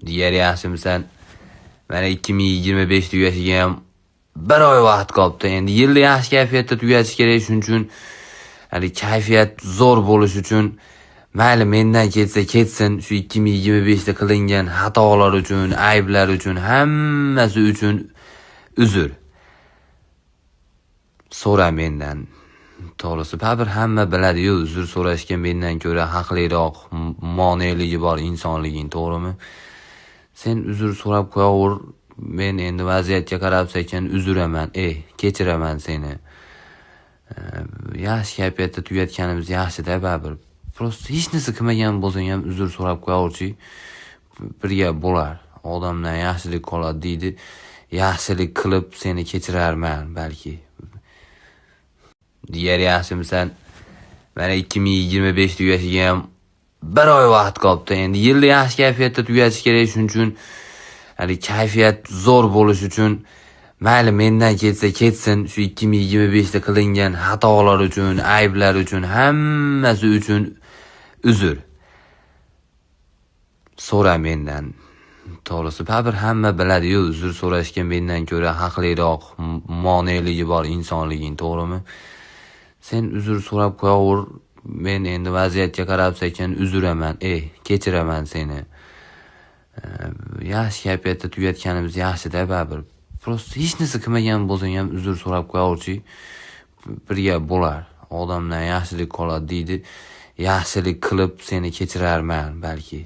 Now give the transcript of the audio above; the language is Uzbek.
Diğer yaşımsan, mana 2025 tugashiga ham bir oy vaqt qolibdi. Endi yilni yaxshi kayfiyatda tugatish kerak, shuning uchun kayfiyat zo'r bo'lish uchun mayli mendan ketsa ketsin, shu 2025 da qilingan xatolar uchun, ayblar uchun, hammasi uchun uzr. So'ra mendan. To'g'risi, baribir hamma biladi-yu, uzr so'rashga mendan ko'ra haqliroq, moneligi bor insonliging, to'g'rimi? Sen uzr so'rab qo'yaver. Men endi vaziyatga qarab sekin uzraman, kechiraman seni. Yaxshi kayfiyatda tugatganimiz yaxshi-da baribir. Prosta hech narsa qilmagan bo'lsang ham uzr so'rab qo'yaverchi. Birga bo'lar. Odamdan yaxshilik qoladi deydi. Yaxshilik qilib seni kechirarman balki. Diğer yaşımsan, mana 2025 tugashiga ham bir oy vaqt qolibdi. Endi yilni yaxshi kayfiyatda tugatish kerak, shuning uchun kayfiyat zo'r bo'lish uchun mayli mendan ketsa ketsin, shu 2025 da qilingan xatolar uchun, ayblar uchun, hammasi uchun uzr. So'ra mendan. To'g'risi, baribir hamma biladi-yu, uzr so'rashga mendan ko'ra haqliroq, moneligi bor insonliging, to'g'rimi? Sen uzr so'rab qo'yaver. Men endi vaziyatga qarab sekin uzraman, kechiraman seni. Yaxshi kayfiyatda tugatganimiz yaxshi-da baribir. Prosta hech narsa qilmagan bo'lsang ham uzr so'rab qo'yaverchi. Birga bo'lar. Odamdan yaxshilik qoladi deydi. Yaxshilik qilib seni kechirarman balki.